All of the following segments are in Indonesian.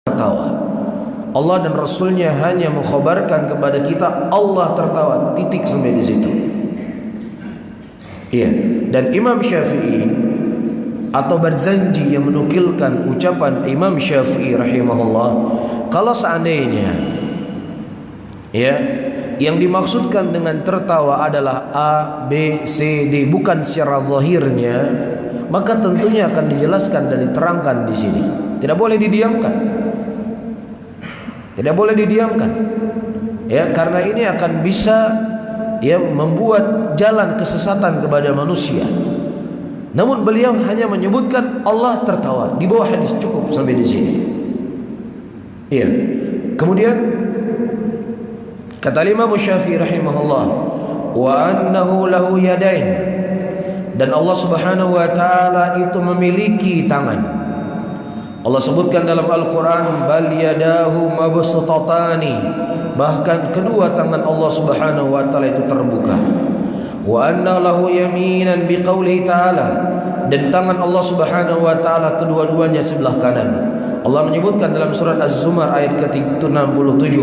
tertawa. Allah dan Rasulnya hanya mengkhabarkan kepada kita Allah tertawa, titik sampai di situ. Iya. Dan Imam Syafi'i atau Barzanji yang menukilkan ucapan Imam Syafi'i rahimahullah, kalau seandainya ya yang dimaksudkan dengan tertawa adalah A, B, C, D, bukan secara zahirnya, maka tentunya akan dijelaskan dan diterangkan di sini. Tidak boleh didiamkan. Tidak boleh didiamkan. Ya, karena ini akan bisa ya membuat jalan kesesatan kepada manusia. Namun beliau hanya menyebutkan Allah tertawa di bawah hadis, cukup sampai di sini. Iya. Kemudian kata Imam Syafi'i rahimahullah, wa annahu lahu yadain, dan Allah Subhanahu wa taala itu memiliki tangan. Allah sebutkan dalam Al-Qur'an, bal yadahu mabsutatani, bahkan kedua tangan Allah Subhanahu wa taala itu terbuka. Wa anna lahu yaminan biqaulihi ta'ala, dan tangan Allah Subhanahu wa taala kedua-duanya sebelah kanan. Allah menyebutkan dalam surat Az-Zumar ayat ke-67,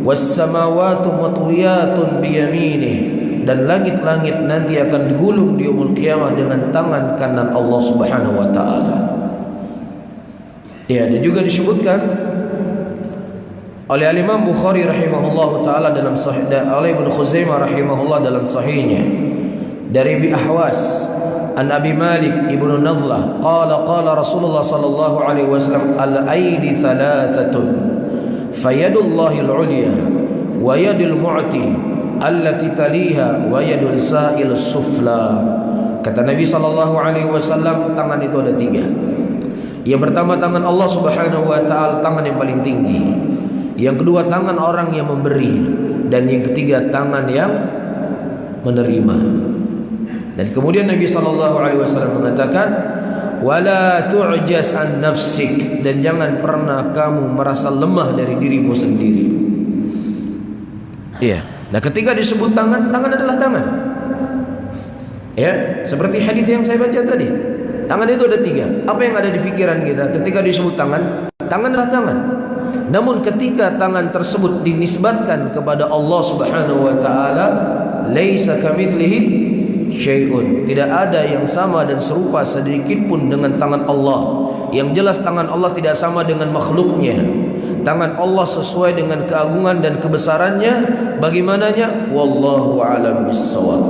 was-samawati matwiyatun biyaminih, dan langit-langit nanti akan digulung di yaumul qiyamah dengan tangan kanan Allah Subhanahu wa taala. Ya, dan juga disebutkan oleh Imam Bukhari rahimahullahu taala dalam sahih, oleh Ibnu Khuzaimah rahimahullah dalam sahihnya dari Abi Ahwas an Abi Malik Ibnu Nadlah qala Rasulullah sallallahu alaihi wasallam, al-aidi thalathatun fayadullahi al-ulya wa yadul mu'ti allati taliha wa yadul sa'il sufla. Kata Nabi sallallahu alaihi wasallam, tangan itu ada tiga. Yang pertama tangan Allah Subhanahu wa taala, tangan yang paling tinggi. Yang kedua tangan orang yang memberi, dan yang ketiga tangan yang menerima. Dan kemudian Nabi sallallahu alaihi wasallam mengatakan, wala tu'jas an nafsik, dan jangan pernah kamu merasa lemah dari dirimu sendiri. Iya. Nah, ketika disebut tangan, tangan adalah tangan. Ya, seperti hadis yang saya baca tadi. Tangan itu ada tiga. Apa yang ada di pikiran kita ketika disebut tangan? Tangan adalah tangan. Namun ketika tangan tersebut dinisbatkan kepada Allah Subhanahu wa taala, laisa kamitslihi syai'un, tidak ada yang sama dan serupa sedikit pun dengan tangan Allah. Yang jelas tangan Allah tidak sama dengan makhluknya. Tangan Allah sesuai dengan keagungan dan kebesarannya. Bagaimananya? Wallahu a'lam bissawab.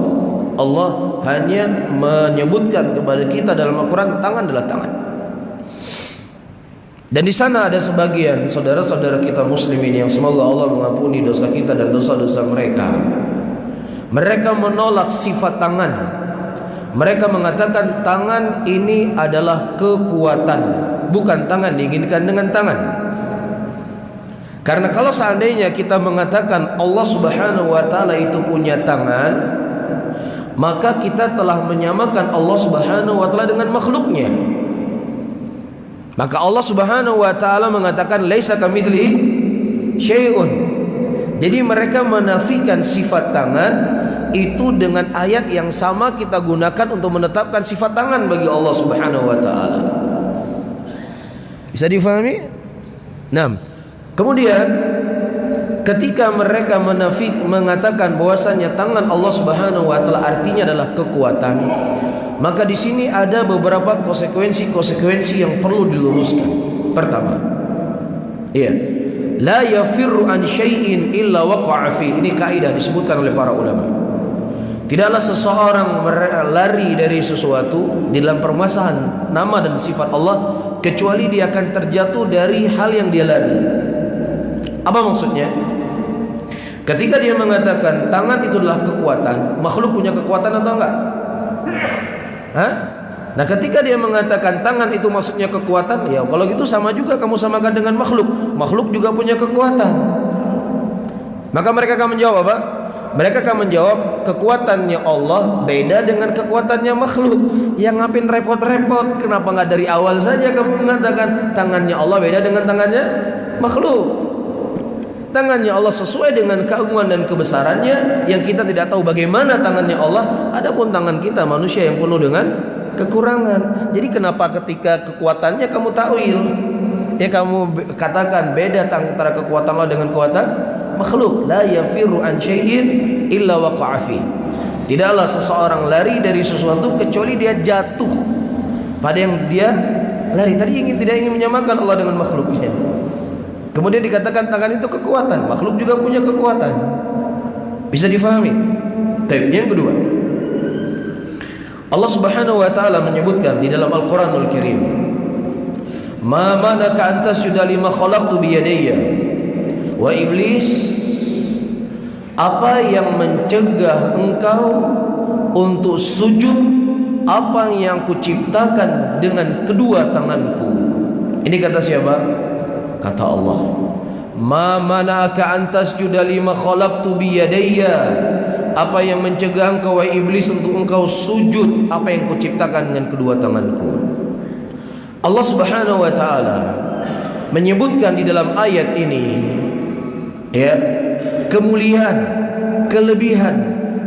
Allah hanya menyebutkan kepada kita dalam Al-Quran, tangan adalah tangan. Dan di sana ada sebagian saudara-saudara kita muslimin yang semoga Allah mengampuni dosa kita dan dosa-dosa mereka. Mereka menolak sifat tangan. Mereka mengatakan tangan ini adalah kekuatan, bukan tangan diinginkan dengan tangan. Karena kalau seandainya kita mengatakan Allah Subhanahu wa taala itu punya tangan, maka kita telah menyamakan Allah Subhanahu wa taala dengan makhluknya. Maka Allah Subhanahu wa taala mengatakan laisa kamitslihi syai'un. Jadi mereka menafikan sifat tangan itu dengan ayat yang sama kita gunakan untuk menetapkan sifat tangan bagi Allah Subhanahu wa taala. Bisa difahami? Nah, kemudian ketika mereka mengatakan bahwasanya tangan Allah Subhanahu wa taala artinya adalah kekuatan, maka di sini ada beberapa konsekuensi yang perlu diluruskan. Pertama, iya, la yafirru an syai'in illa waqa'a fi. Ini kaidah disebutkan oleh para ulama. Tidaklah seseorang lari dari sesuatu di dalam permasalahan nama dan sifat Allah kecuali dia akan terjatuh dari hal yang dia lari. Apa maksudnya? Ketika dia mengatakan tangan itu adalah kekuatan, makhluk punya kekuatan atau enggak? Hah? Nah, ketika dia mengatakan tangan itu maksudnya kekuatan, ya kalau gitu sama juga kamu samakan dengan makhluk. Makhluk juga punya kekuatan. Maka mereka akan menjawab apa? Mereka akan menjawab kekuatannya Allah beda dengan kekuatannya makhluk. Yang ngapain repot-repot? Kenapa nggak dari awal saja kamu mengatakan tangannya Allah beda dengan tangannya makhluk? Tangannya Allah sesuai dengan keagungan dan kebesarannya yang kita tidak tahu bagaimana tangannya Allah. Adapun tangan kita manusia yang penuh dengan kekurangan. Jadi kenapa ketika kekuatannya kamu takwil? ya kamu katakan beda antara kekuatan Allah dengan kekuatan makhluk. La yafirru an syai'in illa waqa'a fi. Tidaklah seseorang lari dari sesuatu kecuali dia jatuh pada yang dia lari. Tadi tidak ingin menyamakan Allah dengan makhluknya. Kemudian dikatakan tangan itu kekuatan, makhluk juga punya kekuatan. Bisa difahami? Baik, yang kedua, Allah Subhanahu wa taala menyebutkan di dalam Al-Qur'anul Karim, "Ma manaka an tasjuda lima khalaqtu bi yadayya." Wa iblis, apa yang mencegah engkau untuk sujud apa yang kuciptakan dengan kedua tanganku? Ini kata siapa? Kata Allah. Ma mana'aka an tasjuda lima khalaqtu bi yadayya. Apa yang mencegah engkau wahai iblis untuk engkau sujud apa yang kuciptakan dengan kedua tanganku? Allah Subhanahu wa taala menyebutkan di dalam ayat ini, ya, kemuliaan, kelebihan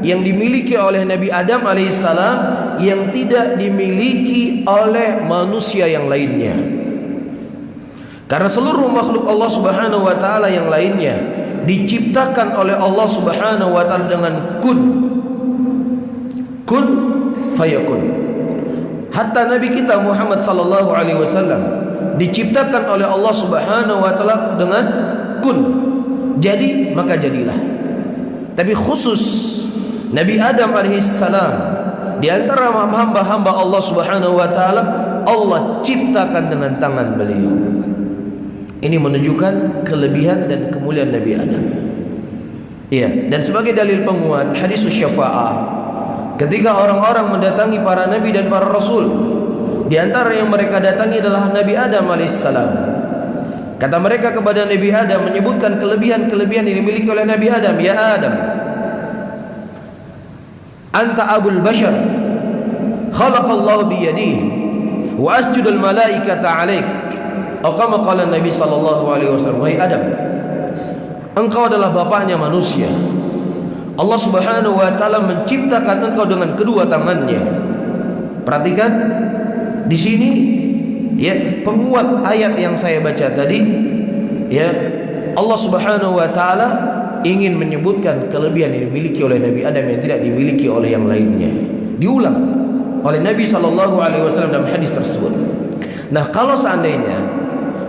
yang dimiliki oleh Nabi Adam alaihissalam yang tidak dimiliki oleh manusia yang lainnya. Karena seluruh makhluk Allah Subhanahu wa taala yang lainnya diciptakan oleh Allah Subhanahu wa taala dengan kun fayakun. Hatta Nabi kita Muhammad sallallahu alaihi wasallam diciptakan oleh Allah Subhanahu wa taala dengan kun. Jadi maka jadilah. Tapi khusus Nabi Adam alaihissalam di antara hamba-hamba Allah Subhanahu wa taala, Allah ciptakan dengan tangan beliau. Ini menunjukkan kelebihan dan kemuliaan Nabi Adam. Iya, dan sebagai dalil penguat hadis syafa'ah, ketika orang-orang mendatangi para nabi dan para rasul, di antara yang mereka datangi adalah Nabi Adam alaihissalam. Kata mereka kepada Nabi Adam, menyebutkan kelebihan-kelebihan yang dimiliki oleh Nabi Adam. Ya Adam, anta abul bashar, khalaqallahu biyadihi wa asjudul malaikata alaik. Atau kama qala Nabi sallallahu alaihi wasallam, wahai Adam, engkau adalah bapaknya manusia. Allah Subhanahu wa taala menciptakan engkau dengan kedua tangannya. Perhatikan di sini, ya, penguat ayat yang saya baca tadi, ya, Allah Subhanahu wa taala ingin menyebutkan kelebihan yang dimiliki oleh Nabi Adam yang tidak dimiliki oleh yang lainnya. Diulang oleh Nabi sallallahu alaihi wasallam dalam hadis tersebut. Nah, kalau seandainya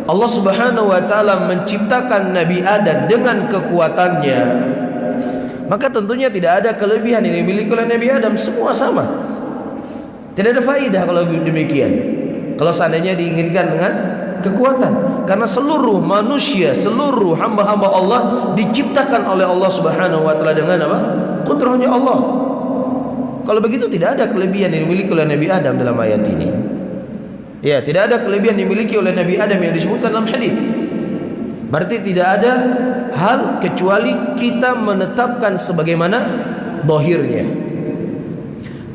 Allah Subhanahu wa taala menciptakan Nabi Adam dengan kekuatannya, maka tentunya tidak ada kelebihan yang dimiliki oleh Nabi Adam, semua sama. Tidak ada faedah kalau demikian. Kalau seandainya diinginkan dengan kekuatan, karena seluruh manusia, seluruh hamba-hamba Allah diciptakan oleh Allah Subhanahu wa taala dengan apa? Qudrahnya Allah. Kalau begitu tidak ada kelebihan yang dimiliki oleh Nabi Adam dalam ayat ini. Ya, tidak ada kelebihan yang dimiliki oleh Nabi Adam yang disebutkan dalam hadis. Berarti tidak ada hal kecuali kita menetapkan sebagaimana zahirnya.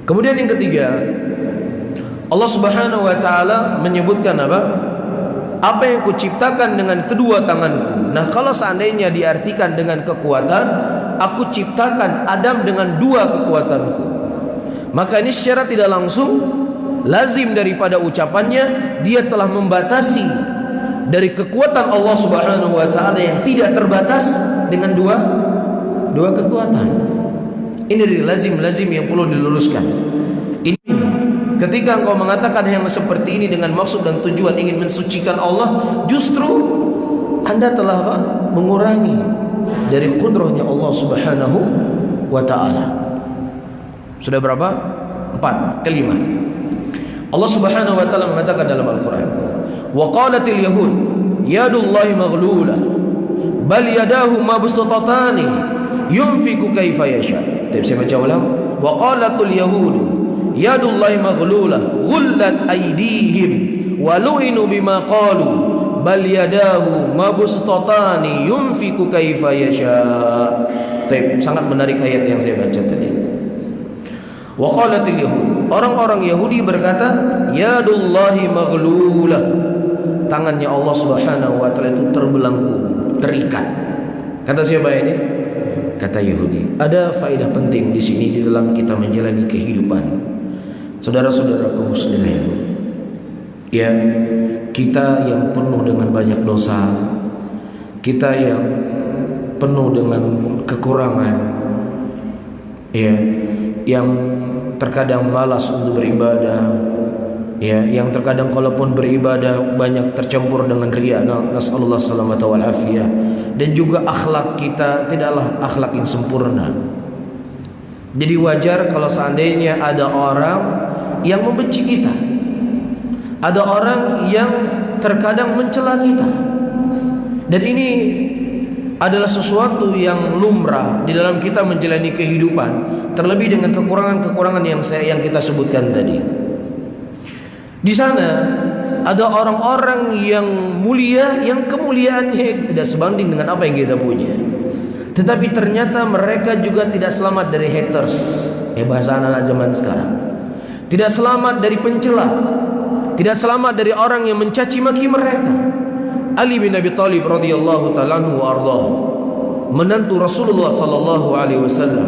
Kemudian yang ketiga, Allah Subhanahu wa taala menyebutkan apa? Apa yang kuciptakan dengan kedua tanganku. Nah, kalau seandainya diartikan dengan kekuatan, aku ciptakan Adam dengan dua kekuatanku, maka ini secara tidak langsung lazim daripada ucapannya dia telah membatasi dari kekuatan Allah Subhanahu wa taala yang tidak terbatas dengan dua kekuatan. Ini dari lazim yang perlu diluruskan. Ini ketika engkau mengatakan yang seperti ini dengan maksud dan tujuan ingin mensucikan Allah, justru Anda telah apa? Mengurangi dari qudrahnya Allah Subhanahu wa taala. Sudah berapa? 4, kelima. Allah Subhanahu wa taala mengatakan dalam Al-Qur'an, "Wa qalatil yahud yadullahi maghlula bal yadahu mabsutatani yunfiqu kaifa yasha." Saya baca ulang. Wa qalatul yahud yadullahi maghlula ghullat aydihim wa lu'inu bima qalu bal yadahu mabsutatani yunfiqu kaifa yasha. Sangat menarik ayat yang saya baca tadi. Wa qalatil yahud, orang-orang Yahudi berkata, yadullahi maghlulah, tangannya Allah Subhanahu wa taala itu terbelenggu, terikat. Kata siapa ini? Kata Yahudi. Ada faedah penting di sini di dalam kita menjalani kehidupan. Saudara-saudaraku muslimin, ya, kita yang penuh dengan banyak dosa, kita yang penuh dengan kekurangan, ya, yang terkadang malas untuk beribadah, ya, yang terkadang kalaupun beribadah banyak tercampur dengan riya, nasallallahu salamata wal afiyah, dan juga akhlak kita tidaklah akhlak yang sempurna. Jadi wajar kalau seandainya ada orang yang membenci kita, ada orang yang terkadang mencela kita, dan ini adalah sesuatu yang lumrah di dalam kita menjalani kehidupan, terlebih dengan kekurangan-kekurangan yang kita sebutkan tadi. Di sana ada orang-orang yang mulia, yang kemuliaannya tidak sebanding dengan apa yang kita punya. Tetapi ternyata mereka juga tidak selamat dari haters, bahasa anak-anak zaman sekarang. Tidak selamat dari pencela, tidak selamat dari orang yang mencaci maki mereka. Ali bin Abi Thalib radhiyallahu ta'ala anhu wa ardhah, menantu Rasulullah sallallahu alaihi wasallam,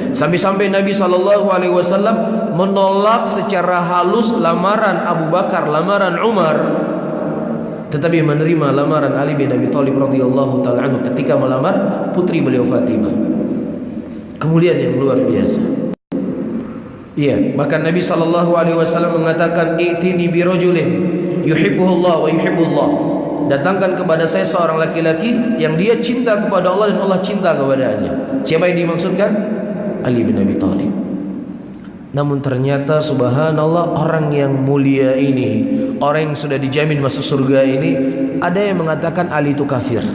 sampai-sampai Nabi sallallahu alaihi wasallam menolak secara halus lamaran Abu Bakar, lamaran Umar, tetapi menerima lamaran Ali bin Abi Thalib radhiyallahu ta'ala anhu ketika melamar putri beliau Fatimah. Kemuliaan yang luar biasa. Iya, bahkan Nabi sallallahu alaihi wasallam mengatakan, "I'tini bi rajulin yuhibbuhullah wa yuhibbullah." Datangkan kepada saya seorang laki-laki yang dia cinta kepada Allah dan Allah cinta kepadanya. Siapa yang dimaksudkan? Ali bin Abi Thalib. Namun ternyata subhanallah, orang yang mulia ini, orang yang sudah dijamin masuk surga ini, ada yang mengatakan Ali itu kafir.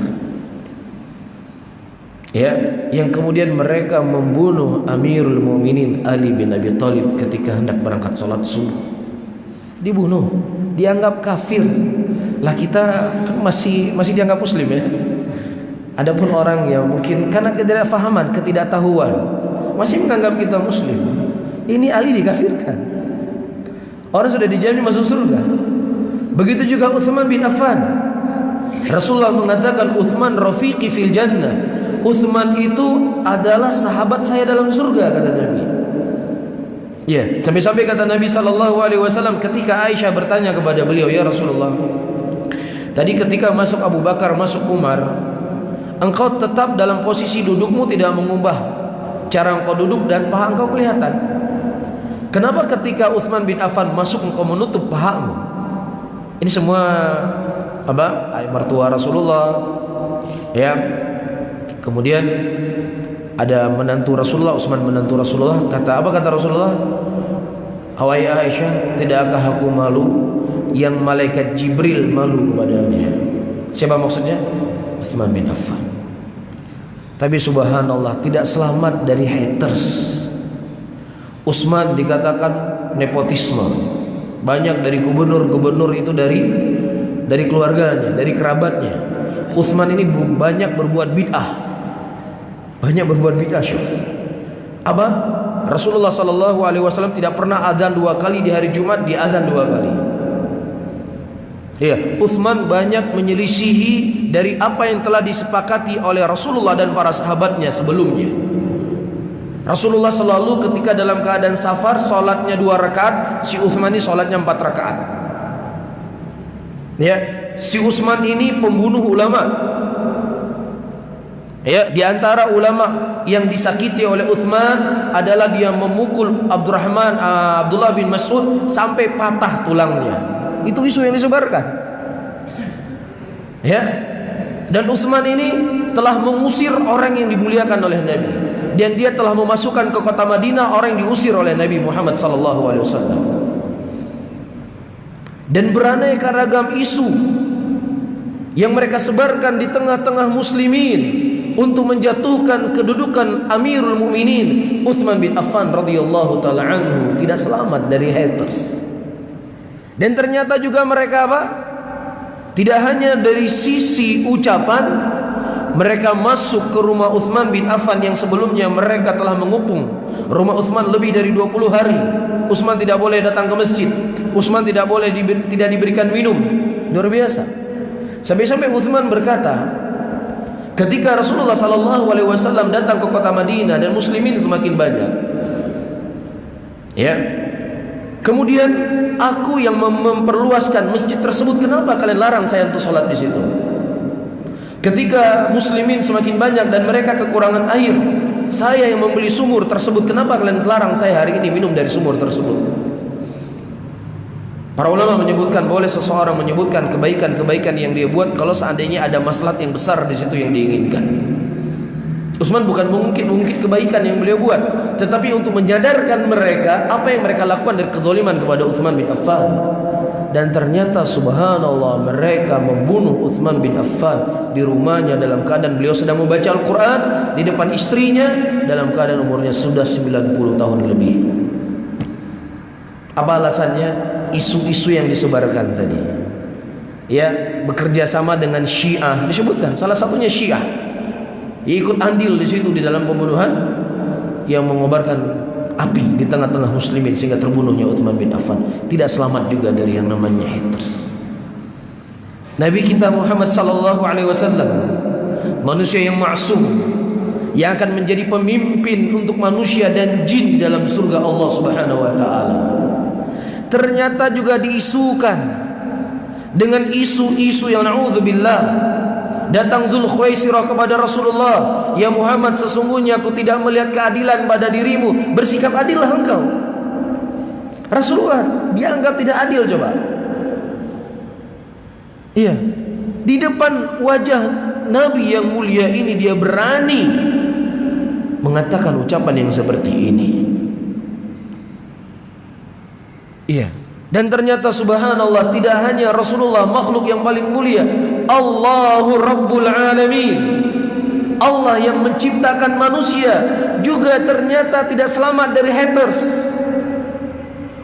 Ya, yang kemudian mereka membunuh Amirul Mukminin Ali bin Abi Thalib ketika hendak berangkat sholat subuh. Dibunuh, dianggap kafir. Lah kita kan masih dianggap muslim, ya. Adapun orang yang mungkin karena ketidakfahaman, ketidaktahuan, masih menganggap kita muslim. Ini Ali dikafirkan. Orang sudah dijamin masuk surga. Begitu juga Utsman bin Affan. Rasulullah mengatakan Utsman rafiqi fil jannah. Utsman itu adalah sahabat saya dalam surga, kata Nabi. Ya, sampai-sampai kata Nabi sallallahu alaihi wasallam ketika Aisyah bertanya kepada beliau, "Ya Rasulullah, tadi ketika masuk Abu Bakar, masuk Umar, engkau tetap dalam posisi dudukmu, tidak mengubah cara engkau duduk dan paha engkau kelihatan. Kenapa ketika Utsman bin Affan masuk engkau menutup pahamu?" Ini semua mertua Rasulullah, ya. Kemudian ada menantu Rasulullah, Utsman menantu Rasulullah. Kata Rasulullah? "Wahai Aisyah, tidakkah aku malu yang malaikat Jibril malu kepadanya?" Siapa maksudnya? Utsman bin Affan. Tapi subhanallah, tidak selamat dari haters. Utsman dikatakan nepotisme. Banyak dari gubernur-gubernur itu dari keluarganya, dari kerabatnya. Utsman ini banyak berbuat bid'ah. Banyak berbuat bid'ah, syuf. Apa? Rasulullah sallallahu alaihi wasallam tidak pernah adzan 2 kali di hari Jumat, dia adzan 2 kali. Ya, Utsman banyak menyelisihi dari apa yang telah disepakati oleh Rasulullah dan para sahabatnya sebelumnya. Rasulullah selalu ketika dalam keadaan safar salatnya 2 rakaat, si Utsman ini salatnya 4 rakaat. Ya, si Utsman ini pembunuh ulama. Ya, di antara ulama yang disakiti oleh Utsman adalah dia memukul Abdullah bin Mas'ud sampai patah tulangnya. Itu isu yang disebarkan. Ya. Dan Utsman ini telah mengusir orang yang dimuliakan oleh Nabi, dan dia telah memasukkan ke kota Madinah orang yang diusir oleh Nabi Muhammad sallallahu alaihi wasallam. Dan beraneka ragam isu yang mereka sebarkan di tengah-tengah muslimin untuk menjatuhkan kedudukan Amirul Mukminin Utsman bin Affan radhiyallahu taala anhu, tidak selamat dari haters. Dan ternyata juga mereka apa? Tidak hanya dari sisi ucapan, mereka masuk ke rumah Utsman bin Affan yang sebelumnya mereka telah mengepung rumah Utsman lebih dari 20 hari. Utsman tidak boleh datang ke masjid. Utsman tidak boleh tidak diberikan minum. Luar biasa. Sampai-sampai Utsman berkata, ketika Rasulullah sallallahu alaihi wasallam datang ke kota Madinah dan muslimin semakin banyak, ya, Kemudian aku yang memperluaskan masjid tersebut, kenapa kalian larang saya untuk sholat di situ? Ketika muslimin semakin banyak dan mereka kekurangan air, saya yang membeli sumur tersebut, kenapa kalian larang saya hari ini minum dari sumur tersebut? Para ulama menyebutkan boleh seseorang menyebutkan kebaikan-kebaikan yang dia buat kalau seandainya ada maslahat yang besar di situ yang diinginkan. Utsman bukan mengungkit kebaikan yang beliau buat, tetapi untuk menyadarkan mereka apa yang mereka lakukan dari kezaliman kepada Utsman bin Affan. Dan ternyata subhanallah, mereka membunuh Utsman bin Affan di rumahnya dalam keadaan beliau sedang membaca Al-Quran di depan istrinya, dalam keadaan umurnya sudah 90 tahun lebih. Apa alasannya? Isu-isu yang disebarkan tadi, ya, bekerja sama dengan Syiah, disebutkan salah satunya Syiah ikut andil di situ di dalam pembunuhan yang mengobarkan api di tengah-tengah muslimin sehingga terbunuhnya Utsman bin Affan. Tidak selamat juga dari yang namanya haters. Nabi kita Muhammad sallallahu alaihi wasallam, manusia yang maksum, yang akan menjadi pemimpin untuk manusia dan jin dalam surga Allah Subhanahu wa taala, ternyata juga diisukan dengan isu-isu yang naudzubillah. Datang Dzul Khuwaisirah kepada Rasulullah, "Ya Muhammad, sesungguhnya aku tidak melihat keadilan pada dirimu, bersikap adillah engkau." Rasulullah dianggap tidak adil, coba. Iya, di depan wajah Nabi yang mulia ini dia berani mengatakan ucapan yang seperti ini. Iya. Dan ternyata subhanallah, tidak hanya Rasulullah makhluk yang paling mulia, Allahu Rabbul Alamin, Allah yang menciptakan manusia juga ternyata tidak selamat dari haters.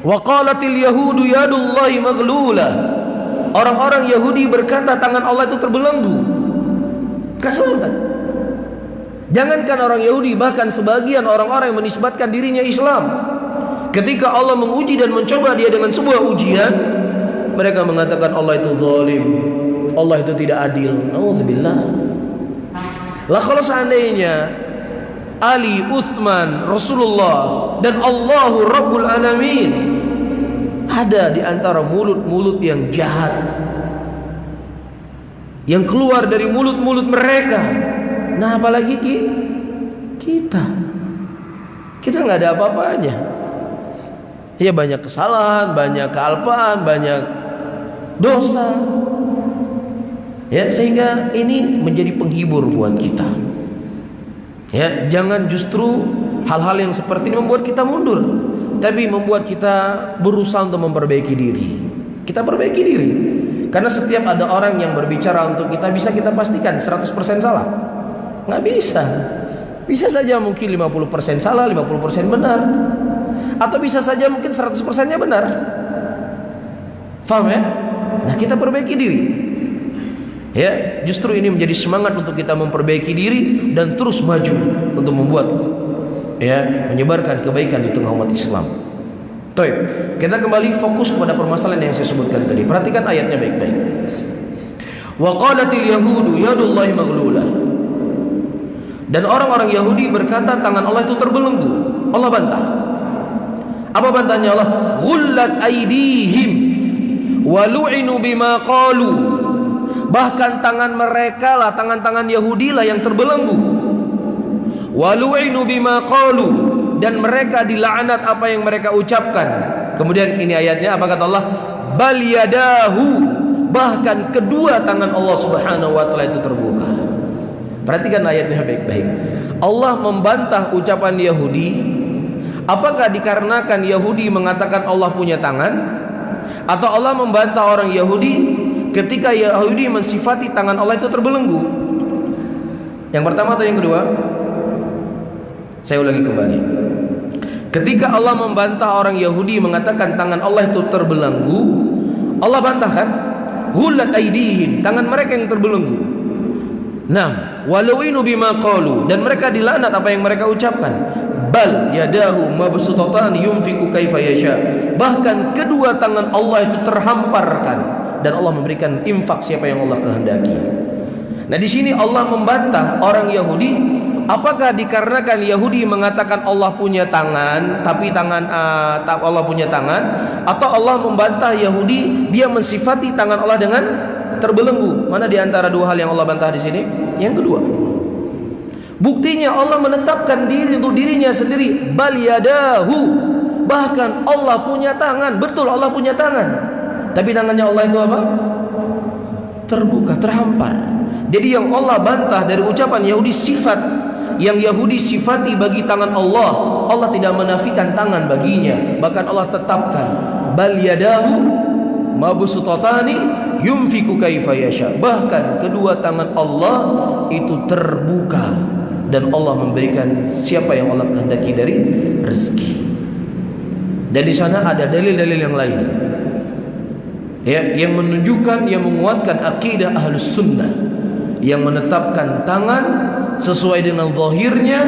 Wa qalatil yahudu yadullahi maghlulah, orang-orang Yahudi berkata tangan Allah itu terbelenggu. Kesulitan. Jangankan orang Yahudi, bahkan sebagian orang-orang yang menisbatkan dirinya Islam, ketika Allah menguji dan mencoba dia dengan sebuah ujian, mereka mengatakan Allah itu zalim, Allah itu tidak adil. Nauzubillah. Lah kalau seandainya Ali, Utsman, Rasulullah dan Allahu Rabbul Alamin ada di antara mulut-mulut yang jahat yang keluar dari mulut-mulut mereka, nah apalagi kita nggak ada apa-apanya. Ya, banyak kesalahan, banyak kealpaan, banyak dosa. Ya, sehingga ini menjadi penghibur buat kita. Ya, jangan justru hal-hal yang seperti ini membuat kita mundur, tapi membuat kita berusaha untuk memperbaiki diri. Kita perbaiki diri. Karena setiap ada orang yang berbicara untuk kita, bisa kita pastikan 100% salah? Nggak bisa. Bisa saja mungkin 50% salah, 50% benar. Atau bisa saja mungkin 100%-nya benar. Faham ya? Nah, kita perbaiki diri. Ya, justru ini menjadi semangat untuk kita memperbaiki diri dan terus maju untuk membuat, ya, menyebarkan kebaikan di tengah umat Islam. Baik, kita kembali fokus kepada permasalahan yang saya sebutkan tadi. Perhatikan ayatnya baik-baik. Wa qalatil yahudu yadullahi maghlulah. Dan orang-orang Yahudi berkata tangan Allah itu terbelenggu. Allah bantah. Apa bantahnya Allah? Ghullat aydihim wa lu'inu bima qalu. Bahkan tangan mereka lah, tangan-tangan Yahudi lah yang terbelenggu. Wa lu'inu bima qalu, dan mereka dilaknat apa yang mereka ucapkan. Kemudian ini ayatnya, apa kata Allah? Bal yadahu, bahkan kedua tangan Allah Subhanahu wa taala itu terbuka. Perhatikan ayatnya baik-baik. Allah membantah ucapan Yahudi. Apakah dikarenakan Yahudi mengatakan Allah punya tangan, atau Allah membantah orang Yahudi ketika Yahudi mensifati tangan Allah itu terbelenggu? Yang pertama atau yang kedua? Saya ulangi kembali. Ketika Allah membantah orang Yahudi mengatakan tangan Allah itu terbelenggu, Allah bantahkan ghullat aydihim, tangan mereka yang terbelenggu. Nah, walu'inu bima qalu, dan mereka dilaknat apa yang mereka ucapkan. Bal yadahu mabsutatan yunfiku kaifa yasha, bahkan kedua tangan Allah itu terhamparkan dan Allah memberikan infak siapa yang Allah kehendaki. Nah, di sini Allah membantah orang Yahudi, apakah dikarenakan Yahudi mengatakan Allah punya tangan, tapi Allah punya tangan, atau Allah membantah Yahudi dia mensifati tangan Allah dengan terbelenggu? Mana di antara dua hal yang Allah bantah di sini? Yang kedua. Buktinya Allah menetapkan diri untuk dirinya sendiri, bal yadahu. Bahkan Allah punya tangan. Betul, Allah punya tangan. Tapi tangannya Allah itu apa? Terbuka, terhampar. Jadi yang Allah bantah dari ucapan Yahudi, sifat yang Yahudi sifati bagi tangan Allah, Allah tidak menafikan tangan baginya, bahkan Allah tetapkan bal yadahu mabsutatani yunfiku kaifa yasha. Bahkan kedua tangan Allah itu terbuka dan Allah memberikan siapa yang Allah kehendaki dari rezeki. Dan di sana ada dalil-dalil yang lain, ya, yang menunjukkan, yang menguatkan akidah Ahlus Sunnah, yang menetapkan tangan sesuai dengan zahirnya,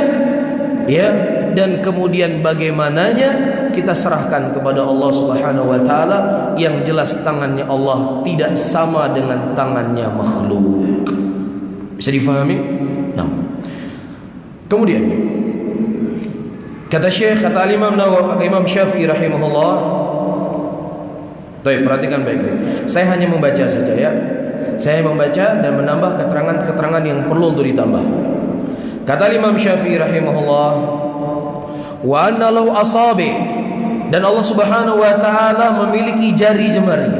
ya, dan kemudian bagaimananya kita serahkan kepada Allah Subhanahu wa taala. Yang jelas tangannya Allah tidak sama dengan tangannya makhluk. Bisa difahami? Nah. Kemudian kata Syekh, kata Imam Syafi'i rahimahullah. Baik, perhatikan baik-baik. Saya hanya membaca saja, ya. Saya membaca dan menambah keterangan-keterangan yang perlu untuk ditambah. Kata Imam Syafi'i rahimahullah, wa anna lahu asabi, dan Allah Subhanahu wa taala memiliki jari jemari.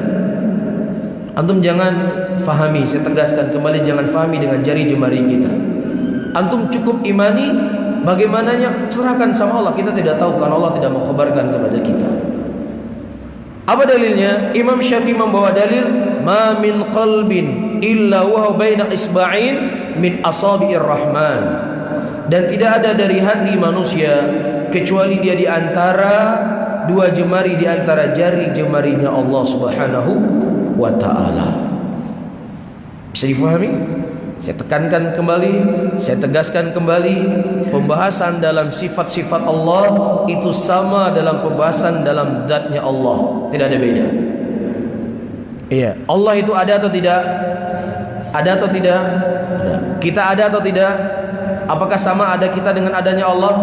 Antum jangan fahami, saya tegaskan kembali, jangan fahami dengan jari jemari kita. Antum cukup imani, bagaimananya serahkan sama Allah. Kita tidak tahu karena Allah tidak mengkhabarkan kepada kita. Apa dalilnya? Imam Syafi'i membawa dalil, ma min qalbin illa wa huwa baina isba'in min asabi'ir rahman. Dan tidak ada dari hati manusia kecuali dia di antara dua jemari, di antara jari jemarinya Allah Subhanahu wa taala. Bisa difahami? Saya tekankan kembali, saya tegaskan kembali, pembahasan dalam sifat-sifat Allah itu sama dalam pembahasan dalam zatnya Allah, tidak ada beda. Iya, Allah itu ada atau tidak? Ada atau tidak? Ada. Kita ada atau tidak? Apakah sama ada kita dengan adanya Allah?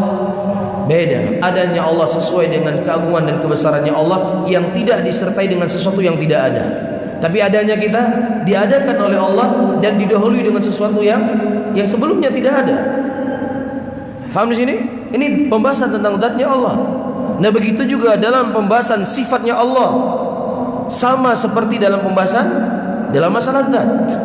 Beda. Adanya Allah sesuai dengan keagungan dan kebesarannya Allah yang tidak disertai dengan sesuatu yang tidak ada. Tapi adanya kita diadakan oleh Allah dan didahului dengan sesuatu yang sebelumnya tidak ada. Faham di sini? Ini pembahasan tentang zatnya Allah. Nah, begitu juga dalam pembahasan sifatnya Allah, sama seperti dalam pembahasan dalam masalah zat.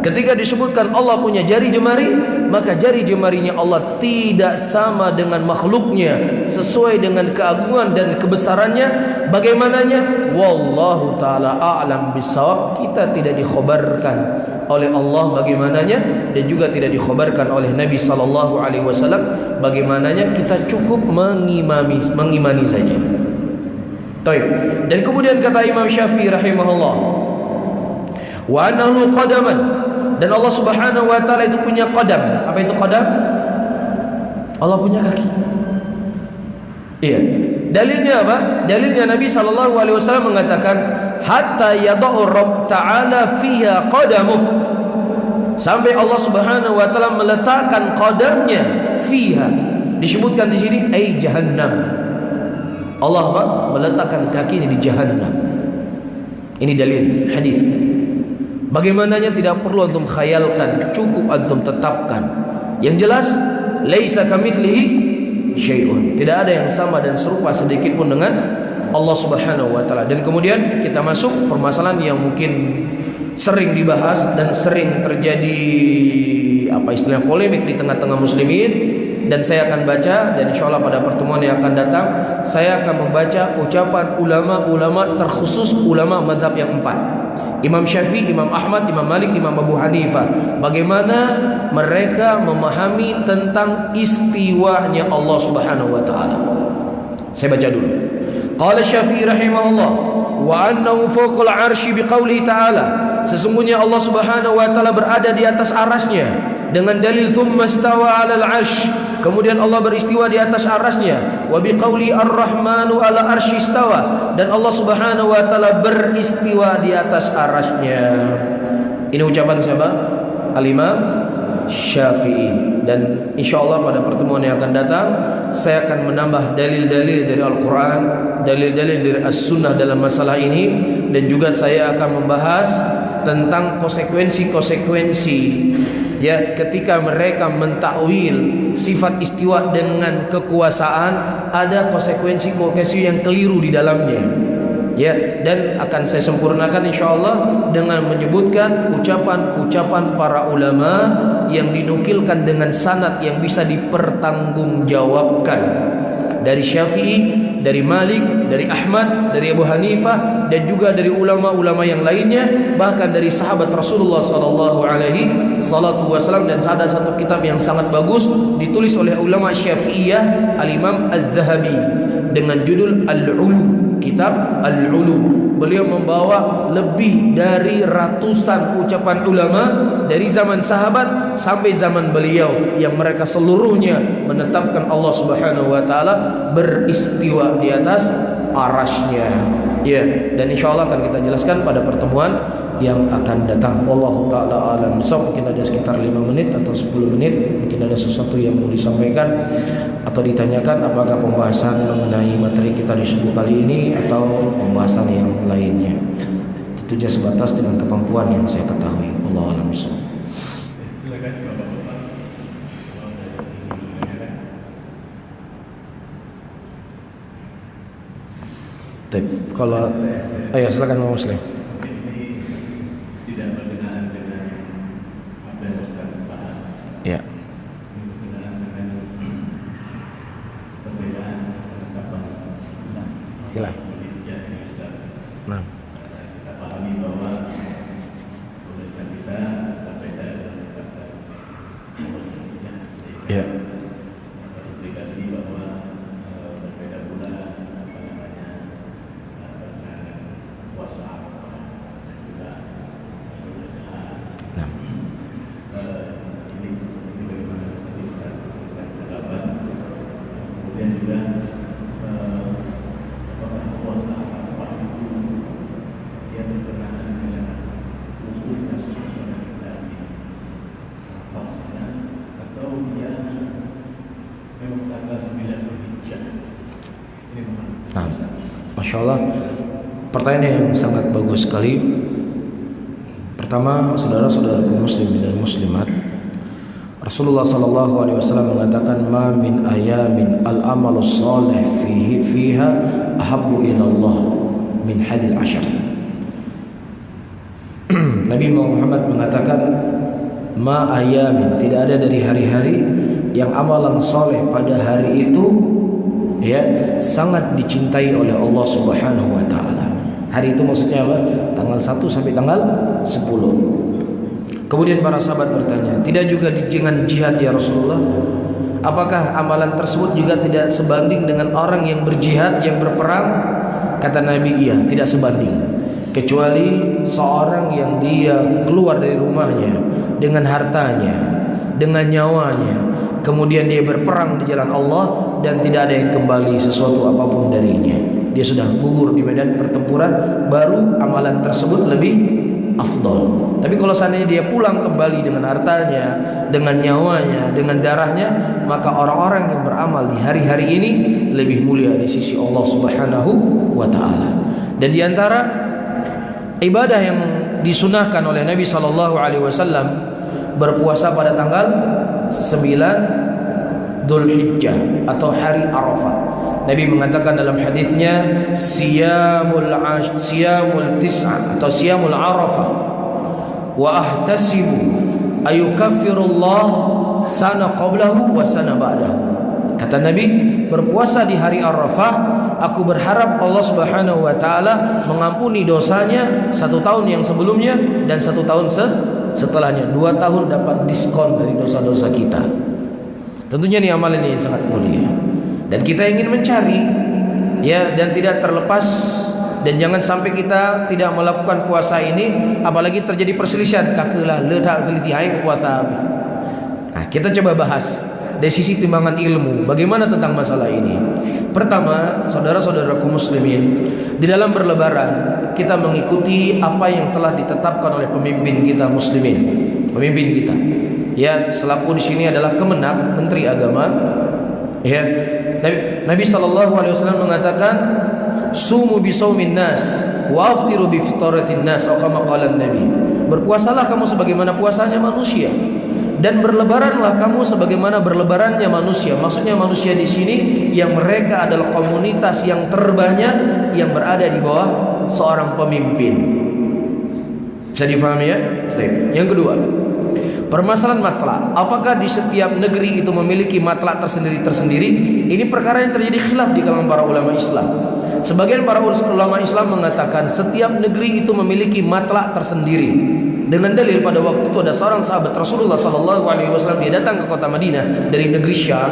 Ketika disebutkan Allah punya jari jemari, maka jari jemarinya Allah tidak sama dengan makhluknya, sesuai dengan keagungan dan kebesarannya. Bagaimananya? Wallahu ta'ala a'lam bisawab. Kita tidak dikhabarkan oleh Allah bagaimananya, dan juga tidak dikhabarkan oleh Nabi sallallahu alaihi wasallam bagaimananya. Kita cukup mengimani saja. Baik. Dan kemudian kata Imam Syafi'i rahimahullah, wa annahu qadaman, dan Allah Subhanahu wa taala itu punya qadam. Apa itu qadam? Allah punya kaki. Iya. Dalilnya apa? Dalilnya Nabi sallallahu alaihi wasallam mengatakan, hatta yad'u Rabb ta'ala fiha qadamuh, sampai Allah Subhanahu wa taala meletakkan qadamnya fiha. Disebutkan di sini ai jahannam. Allah apa? Meletakkan kakinya di jahannam. Ini dalil hadis. Bagaimananya tidak perlu antum khayalkan, cukup antum tetapkan. Yang jelas, laisa kamitslihi syai'un. Tidak ada yang sama dan serupa sedikit pun dengan Allah Subhanahu wa taala. Dan kemudian kita masuk permasalahan yang mungkin sering dibahas dan sering terjadi polemik di tengah-tengah muslimin. Dan saya akan baca, dan insyaallah pada pertemuan yang akan datang saya akan membaca ucapan ulama-ulama, terkhusus ulama mazhab yang 4, Imam Syafi'i, Imam Ahmad, Imam Malik, Imam Abu Hanifah, bagaimana mereka memahami tentang istiwanya Allah Subhanahu wa taala. Saya baca dulu. Qala Syafi'i rahimahullah, wa annahu fawqal 'arsy biqauli ta'ala, sesungguhnya Allah Subhanahu wa taala berada di atas arasnya dengan dalil thumma stawa 'alal 'arsy, kemudian Allah beristiwa di atas arasnya. Wa biqauli ar-rahmanu 'ala 'arsy istawa, dan Allah Subhanahu wa taala beristiwa di atas arasnya. Ini ucapan siapa? Al-Imam Syafi'i. Dan insya Allah pada pertemuan yang akan datang saya akan menambah dalil-dalil dari Al-Quran, dalil-dalil dari As-Sunnah dalam masalah ini, dan juga saya akan membahas tentang konsekuensi-konsekuensi ya ketika mereka mentakwil sifat istiwa dengan kekuasaan, ada konsekuensi-konsekuensi yang keliru di dalamnya ya, dan akan saya sempurnakan insyaallah dengan menyebutkan ucapan-ucapan para ulama yang dinukilkan dengan sanad yang bisa dipertanggungjawabkan dari Syafi'i, dari Malik, dari Ahmad, dari Abu Hanifah, dan juga dari ulama-ulama yang lainnya, bahkan dari sahabat Rasulullah sallallahu alaihi wasallam. Dan ada satu kitab yang sangat bagus ditulis oleh ulama Syafi'iyah Al-Imam Az-Zahabi dengan judul Al-Ulu, kitab Al-Ulu. Beliau membawa lebih dari ratusan ucapan ulama dari zaman sahabat sampai zaman beliau yang mereka seluruhnya menetapkan Allah Subhanahu wa taala beristiwa di atas arasy-Nya. Ya, dan insyaallah akan kita jelaskan pada pertemuan yang akan datang. Wallahu taala alam. Mungkin ada sekitar 5 menit atau 10 menit, mungkin ada sesuatu yang mau disampaikan atau ditanyakan, apakah pembahasan mengenai materi kita di subuh kali ini atau pembahasan yang lainnya. Itu saja sebatas dengan kemampuan yang saya ketahui. Wallahu a'lam bishawab. Kalau ya silakan Pak Muslim. Tidak berkenaan dengan apa yang Ustaz bahas. Ya. Berkenaan dengan perbedaan penetapan. Silakan. Nah. Kita pahami bahwa pemerintah kita berbeda dengan penetapan. Ya. Implikasi bahwa berbeda pula apa namanya kuasa dan juga ini bagaimana kita terdapat, kemudian juga apakah kuasa apa itu yang berkenaan dengan khusus kasus yang kita ini vaksinnya atau dia memang tanggal 9 Zulhijjah. Ini memang. Nah, Masya Allah, pertanyaan yang sangat bagus sekali. Pertama, saudara-saudaraku muslimin dan muslimat, Rasulullah sallallahu alaihi wasallam mengatakan, "Ma min ayamin al-amalu shalih fiha ahabbu ila Allah min hadil ashar." Nabi Muhammad mengatakan, "Ma ayamin," tidak ada dari hari-hari yang amalan saleh pada hari itu ya sangat dicintai oleh Allah Subhanahu wa taala. Hari itu maksudnya apa? Tanggal 1 sampai tanggal 10. Kemudian para sahabat bertanya, tidak juga dengan jihad ya Rasulullah? Apakah amalan tersebut juga tidak sebanding dengan orang yang berjihad, yang berperang? Kata Nabi, iya, tidak sebanding. Kecuali seorang yang dia keluar dari rumahnya dengan hartanya, dengan nyawanya, kemudian dia berperang di jalan Allah dan tidak ada yang kembali sesuatu apapun darinya. Dia sudah gugur di medan pertempuran, baru amalan tersebut lebih afdol. Tapi kalau seandainya dia pulang kembali dengan hartanya, dengan nyawanya, dengan darahnya, maka orang-orang yang beramal di hari-hari ini lebih mulia di sisi Allah Subhanahu wa taala. Dan di antara ibadah yang disunahkan oleh Nabi sallallahu alaihi wasallam berpuasa pada tanggal 9 Dzulhijjah atau hari Arafah. Nabi mengatakan dalam hadisnya, siyamul tis'ah atau siyamul arafah wa ahtasibu ayukaffirullah sana qablahu wa sana ba'dahu. Kata Nabi, berpuasa di hari Arafah, aku berharap Allah Subhanahu wa taala mengampuni dosanya 1 tahun yang sebelumnya dan 1 tahun setelahnya. 2 tahun dapat diskon dari dosa-dosa kita. Tentunya ini amalan yang sangat mulia. Dan kita ingin mencari ya, dan tidak terlepas, dan jangan sampai kita tidak melakukan puasa ini apalagi terjadi perselisihan kakelah ledak teliti hai puasa. Nah, kita coba bahas dari sisi timbangan ilmu bagaimana tentang masalah ini. Pertama, saudara-saudaraku muslimin, di dalam berlebaran kita mengikuti apa yang telah ditetapkan oleh pemimpin kita muslimin, pemimpin kita. ya selaku di sini adalah Kemenak, Menteri Agama. Ya, Nabi sallallahu alaihi wasallam mengatakan, "Sumu bi saumin nas wa aftiru bi fitratin nas," atau kama qala Nabi. Berpuasalah kamu sebagaimana puasanya manusia, dan berlebaranlah kamu sebagaimana berlebarannya manusia. Maksudnya manusia di sini yang mereka adalah komunitas yang terbanyak yang berada di bawah seorang pemimpin. Bisa difahami ya? Yang kedua, permasalahan matlak. Apakah di setiap negeri itu memiliki matlak tersendiri? Ini perkara yang terjadi khilaf di kalangan para ulama Islam. Sebagian para ulama Islam mengatakan setiap negeri itu memiliki matlak tersendiri. Dengan dalil pada waktu itu ada seorang sahabat Rasulullah sallallahu alaihi wasallam, dia datang ke kota Madinah dari negeri Syam.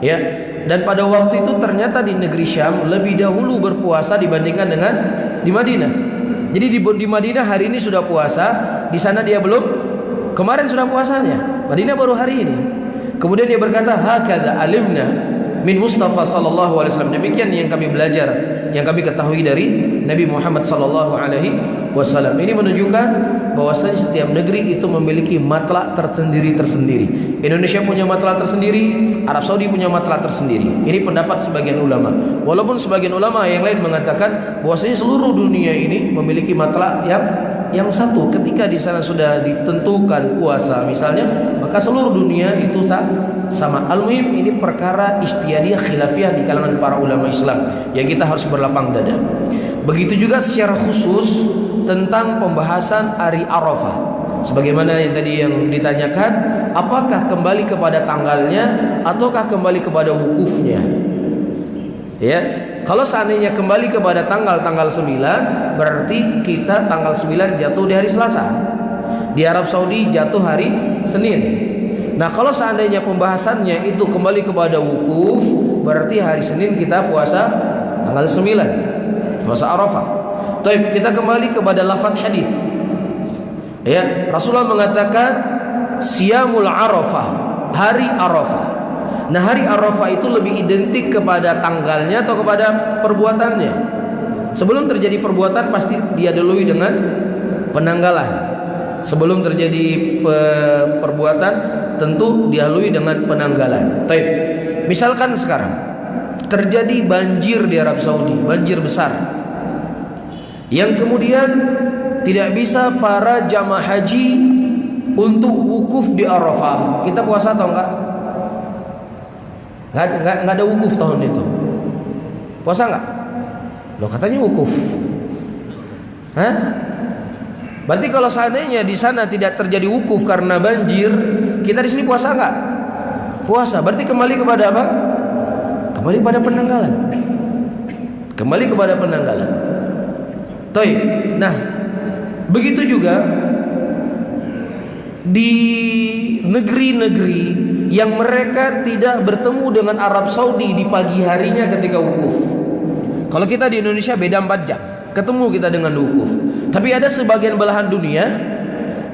Ya, dan pada waktu itu ternyata di negeri Syam lebih dahulu berpuasa dibandingkan dengan di Madinah. Jadi di Madinah hari ini sudah puasa, di sana dia belum. Kemarin sudah puasanya, Madinah baru hari ini. Kemudian dia berkata, "Hakadha alimna min Mustafa sallallahu alaihi wasallam." Demikian yang kami belajar, yang kami ketahui dari Nabi Muhammad sallallahu alaihi wasallam. Ini menunjukkan bahwasanya setiap negeri itu memiliki matlak tersendiri. Indonesia punya matlak tersendiri, Arab Saudi punya matlak tersendiri. Ini pendapat sebagian ulama. Walaupun sebagian ulama yang lain mengatakan bahwasanya seluruh dunia ini memiliki matlak yang satu. Ketika di sana sudah ditentukan puasa misalnya, maka seluruh dunia itu sama. Al-muhim ini perkara ijtihadiyah khilafiyah di kalangan para ulama Islam yang kita harus berlapang dada. Begitu juga secara khusus tentang pembahasan hari Arafah. Sebagaimana yang tadi yang ditanyakan, apakah kembali kepada tanggalnya ataukah kembali kepada wukufnya? Ya, kalau seandainya kembali kepada tanggal 9, berarti kita tanggal 9 jatuh di hari Selasa. Di Arab Saudi jatuh hari Senin. Nah, kalau seandainya pembahasannya itu kembali kepada wukuf, berarti hari Senin kita puasa tanggal 9, puasa Arafah. Taib, kita kembali kepada lafaz hadis. Ya, Rasulullah mengatakan Siyamul Arafah, hari Arafah. Nah, hari Arafah itu lebih identik kepada tanggalnya atau kepada perbuatannya? Sebelum terjadi perbuatan pasti dia dahului dengan penanggalan. Sebelum terjadi perbuatan tentu didahului dengan penanggalan. Baik. Misalkan sekarang terjadi banjir di Arab Saudi, banjir besar. Yang kemudian tidak bisa para jamaah haji untuk wukuf di Arafah. Kita puasa atau enggak? Nggak ada wukuf tahun itu. Puasa nggak? Loh, katanya wukuf. Hah? Berarti kalau seandainya di sana tidak terjadi wukuf karena banjir, kita di sini puasa nggak? Puasa. Berarti kembali kepada apa? Kembali pada penanggalan. Kembali kepada penanggalan. Taib. Nah, begitu juga di negeri-negeri yang mereka tidak bertemu dengan Arab Saudi di pagi harinya ketika wukuf. Kalau kita di Indonesia beda 4 jam ketemu kita dengan wukuf. Tapi ada sebagian belahan dunia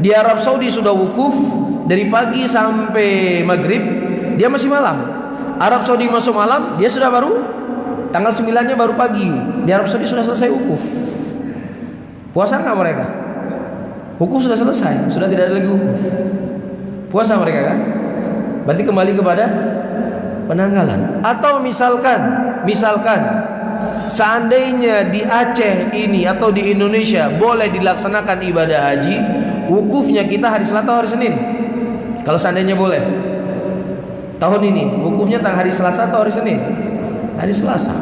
di Arab Saudi sudah wukuf dari pagi sampai maghrib, dia masih malam. Arab Saudi masuk malam, dia sudah baru tanggal 9-nya baru pagi. Di Arab Saudi sudah selesai wukuf. Puasa nggak mereka? Wukuf sudah selesai, sudah tidak ada lagi wukuf. Puasa mereka kan? Berarti kembali kepada penanggalan. Atau misalkan seandainya di Aceh ini atau di Indonesia boleh dilaksanakan ibadah haji, wukufnya kita hari Selasa atau hari Senin? Kalau seandainya boleh, tahun ini wukufnya hari Selasa atau hari Senin? Hari Selasa.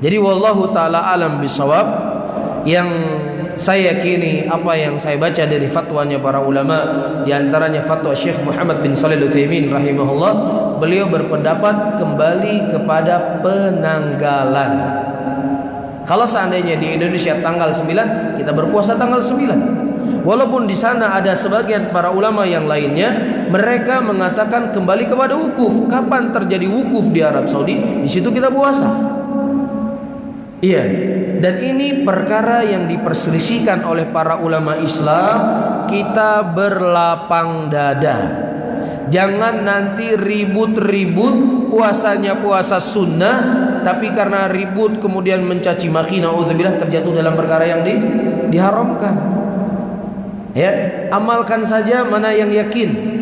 Jadi wallahu taala alam bisawab. Yang saya yakini apa yang saya baca dari fatwanya para ulama, di antaranya fatwa Syekh Muhammad bin Shalih Al-Utsaimin rahimahullah, beliau berpendapat kembali kepada penanggalan. Kalau seandainya di Indonesia tanggal 9, kita berpuasa tanggal 9. Walaupun di sana ada sebagian para ulama yang lainnya, mereka mengatakan kembali kepada wukuf. Kapan terjadi wukuf di Arab Saudi, di situ kita puasa. Iya. Dan ini perkara yang diperselisihkan oleh para ulama Islam. Kita berlapang dada. Jangan nanti ribut-ribut puasanya puasa sunnah, tapi karena ribut kemudian mencaci maki, naudzubillah, terjatuh dalam perkara yang diharamkan. Ya, amalkan saja mana yang yakin.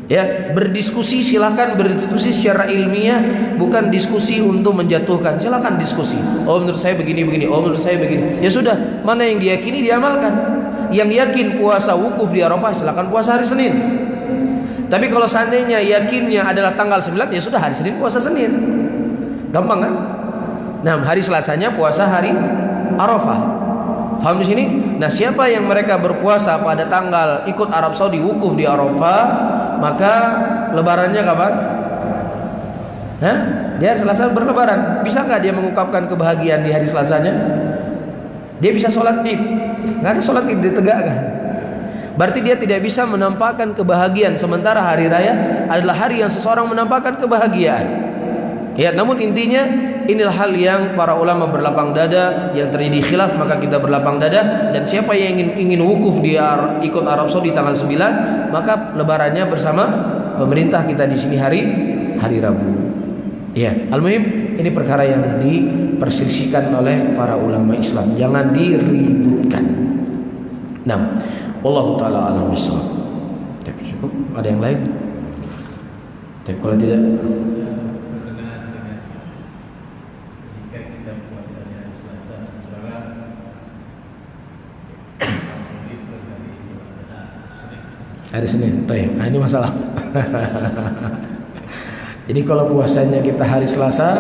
Ya, berdiskusi silahkan berdiskusi secara ilmiah, bukan diskusi untuk menjatuhkan. Silakan diskusi. Oh menurut saya begini. Oh menurut saya begini. Ya sudah, mana yang diyakini diamalkan. Yang yakin puasa wukuf di Arafah, silakan puasa hari Senin. Tapi kalau seandainya yakinnya adalah tanggal 9, ya sudah hari Senin puasa Senin. Gampang kan? Nah, hari Selasanya puasa hari Arafah. Paham di sini? Nah, siapa yang mereka berpuasa pada tanggal ikut Arab Saudi wukuf di Arafah, maka lebarannya kapan? Hah? Dia hari Selasa berlebaran. Bisa nggak dia mengungkapkan kebahagiaan di hari Selasanya? Dia bisa sholat id. Nggak ada sholat id ditegakkan. Berarti dia tidak bisa menampakkan kebahagiaan. Sementara hari raya adalah hari yang seseorang menampakkan kebahagiaan. Ya, namun intinya inilah hal yang para ulama berlapang dada, yang terjadi khilaf maka kita berlapang dada. Dan siapa yang ingin wukuf dia ikut Arab Saudi tanggal 9, maka lebarannya bersama pemerintah kita di sini hari Rabu. Ya, al-muhim ini perkara yang diperselisihkan oleh para ulama Islam, jangan diributkan. Nah, wallahu taala alam bissawab. Cukup? Ada yang lain? Tapi kalau tidak, hari Senin, nah ini masalah. Jadi kalau puasanya kita hari Selasa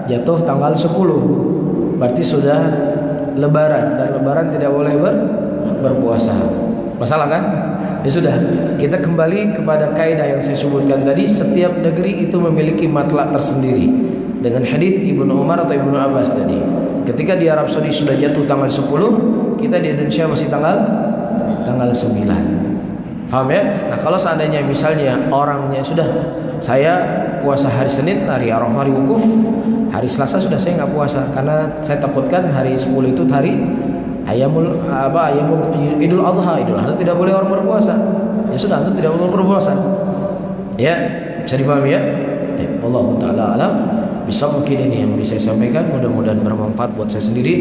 jatuh tanggal 10, berarti sudah Lebaran, dan Lebaran tidak boleh berpuasa. Masalah kan? Ya sudah, kita kembali kepada kaidah yang saya sebutkan tadi. Setiap negeri itu memiliki matlak tersendiri. Dengan hadis Ibnu Umar atau Ibnu Abbas tadi, ketika di Arab Saudi sudah jatuh tanggal 10, kita di Indonesia masih tanggal 9. Paham ya? Nah, kalau seandainya misalnya orangnya sudah, saya puasa hari Senin, hari Arafah, hari wukuf, hari Selasa sudah saya nggak puasa karena saya takutkan hari 10 itu hari ayamul Idul Adha. Idul Adha tidak boleh orang berpuasa. Ya sudah, itu tidak boleh berpuasa. Ya, bisa difahami ya? Allah taala alam. Bisa mungkin ini yang bisa saya sampaikan, mudah-mudahan bermanfaat buat saya sendiri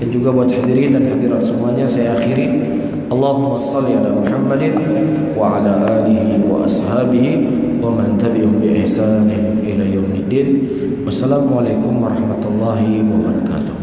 dan juga buat hadirin dan hadirat semuanya. Saya akhiri, Allahumma shalli ala Muhammadin wa ala alihi wa ashabihi wa man tabi'ahum bi ihsanin ila yaumiddin. Wassalamualaikum warahmatullahi wabarakatuh.